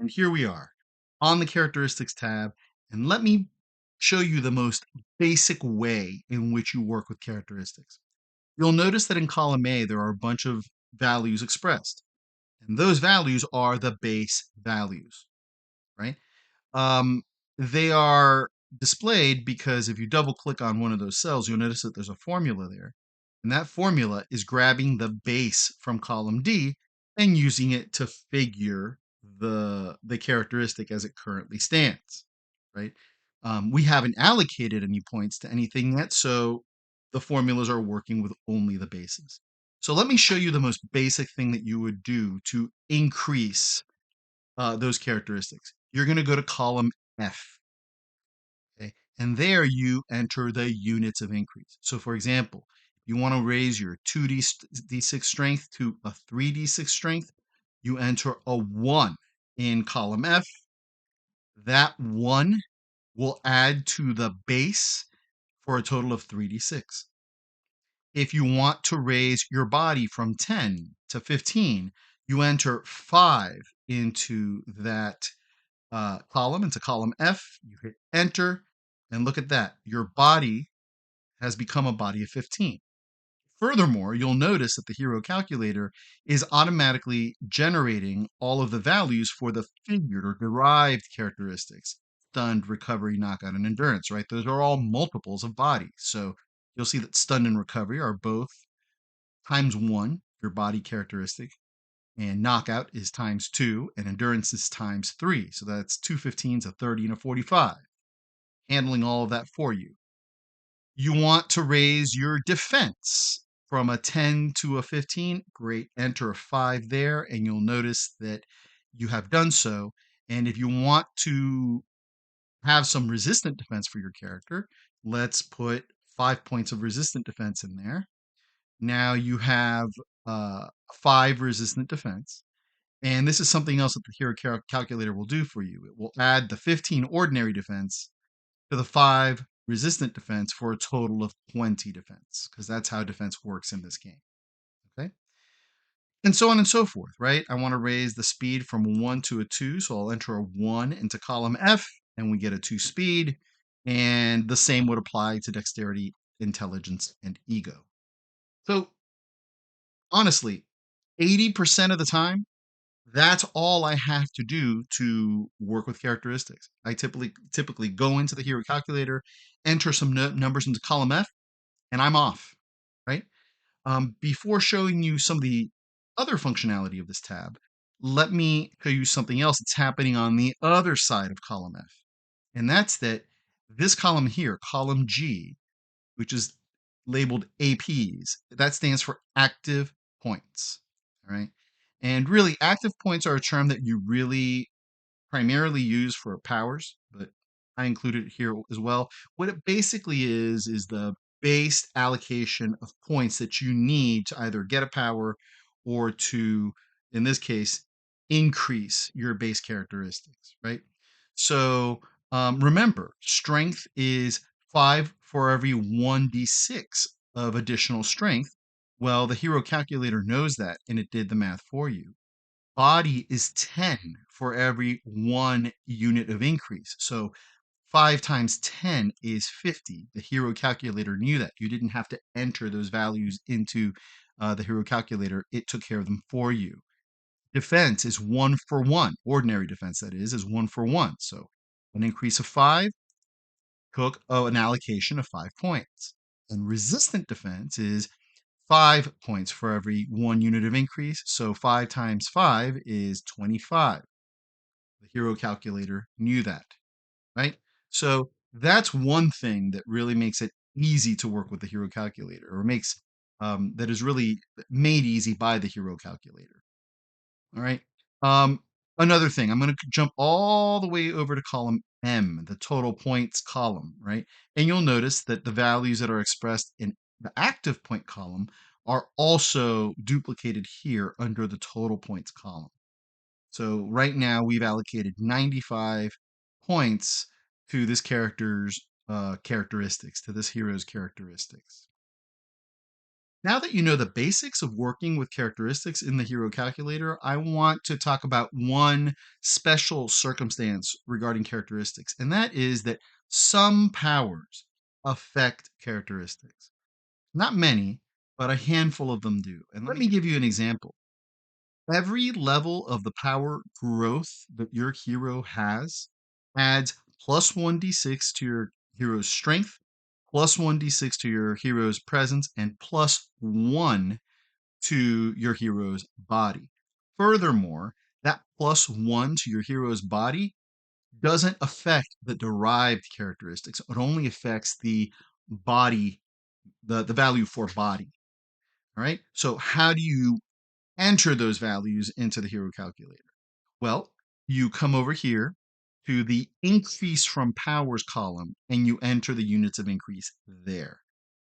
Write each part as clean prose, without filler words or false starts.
And here we are on the characteristics tab. And let me show you the most basic way in which you work with characteristics. You'll notice that in column A, there are a bunch of values expressed. And those values are the base values, right? Um, they are displayed because if you double click on one of those cells, you'll notice that there's a formula there. And that formula is grabbing the base from column D and using it to figure the characteristic as it currently stands, right? We haven't allocated any points to anything yet, so the formulas are working with only the bases. So let me show you the most basic thing that you would do to increase those characteristics. You're going to go to column F, okay? And there you enter the units of increase. So for example, you want to raise your 2d6 strength to a 3d6 strength, you enter a 1 in column F. That 1 will add to the base for a total of 3d6. If you want to raise your body from 10 to 15, you enter 5 into that column, into column F. You hit enter, and look at that. Your body has become a body of 15. Furthermore, you'll notice that the hero calculator is automatically generating all of the values for the figured or derived characteristics: stunned, recovery, knockout, and endurance, right? Those are all multiples of body. So you'll see that stunned and recovery are both times 1, your body characteristic, and knockout is times 2, and endurance is times 3. So that's two 15s, a 30, and a 45, handling all of that for you. You want to raise your defense from a 10 to a 15. Great. Enter a 5 there, and you'll notice that you have done so. And if you want to have some resistant defense for your character, let's put 5 points of resistant defense in there. Now you have 5 resistant defense. And this is something else that the hero calculator will do for you. It will add the 15 ordinary defense to the 5 resistant defense for a total of 20 defense, because that's how defense works in this game. Okay. And so on and so forth, right? I want to raise the speed from a 1 to a 2. So I'll enter a 1 into column F and we get a 2 speed. And the same would apply to dexterity, intelligence, and ego. So honestly, 80% of the time, that's all I have to do to work with characteristics. I typically go into the hero calculator, enter some numbers into column F, and I'm off, right? Before showing you some of the other functionality of this tab, let me show you something else that's happening on the other side of column F. And that's that this column here, column G, which is labeled APs, that stands for active points. All right. And really, active points are a term that you really primarily use for powers, but I include it here as well. What it basically is the base allocation of points that you need to either get a power or to, in this case, increase your base characteristics, right? So remember, strength is 5 for every 1d6 of additional strength. Well, the hero calculator knows that, and it did the math for you. Body is 10 for every 1 unit of increase. So 5 times 10 is 50. The hero calculator knew that. You didn't have to enter those values into the hero calculator. It took care of them for you. Defense is 1 for 1. Ordinary defense, that is 1 for 1. So an increase of 5 took an allocation of 5 points. And resistant defense is 5 points for every 1 unit of increase. So 5 times 5 is 25. The hero calculator knew that, right? So that's one thing that really makes it easy to work with the hero calculator, or makes that is really made easy by the hero calculator. All right. Um, Another thing, I'm going to jump all the way over to column M, the total points column, right? And you'll notice that the values that are expressed in the active point column are also duplicated here under the total points column. So right now we've allocated 95 points to this character's characteristics, to this hero's characteristics. Now that you know the basics of working with characteristics in the hero calculator, I want to talk about one special circumstance regarding characteristics, and that is that some powers affect characteristics. Not many, but a handful of them do. And let me give you an example. Every level of the power growth that your hero has adds plus 1d6 to your hero's strength, plus 1d6 to your hero's presence, and plus 1 to your hero's body. Furthermore, that plus 1 to your hero's body doesn't affect the derived characteristics. It only affects the body, the value for body. All right. So, how do you enter those values into the hero calculator? Well, you come over here to the increase from powers column and you enter the units of increase there.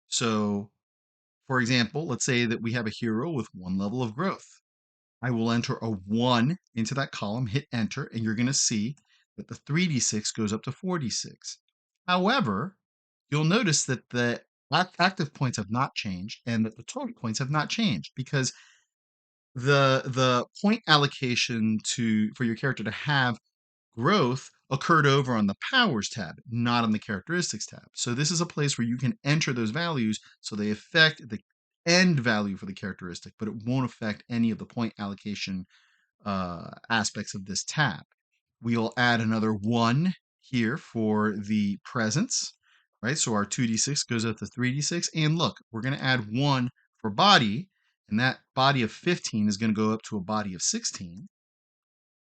So, for example, let's say that we have a hero with 1 level of growth. I will enter a 1 into that column, hit enter, and you're going to see that the 3d6 goes up to 4d6. However, you'll notice that the active points have not changed and that the total points have not changed because the point allocation to for your character to have growth occurred over on the powers tab, not on the characteristics tab. So this is a place where you can enter those values so they affect the end value for the characteristic, but it won't affect any of the point allocation aspects of this tab. We'll add another 1 here for the presence, right? So our 2d6 goes up to 3d6. And look, we're going to add 1 for body, and that body of 15 is going to go up to a body of 16.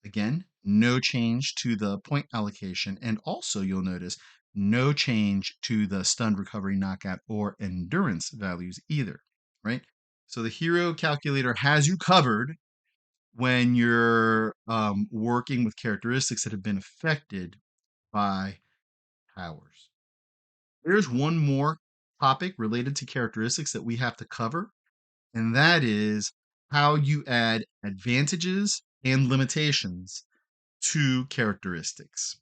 Again, no change to the point allocation. And also, you'll notice no change to the stunned recovery, knockout, or endurance values either, right? So the hero calculator has you covered when you're working with characteristics that have been affected by powers. There's one more topic related to characteristics that we have to cover, and that is how you add advantages and limitations to characteristics.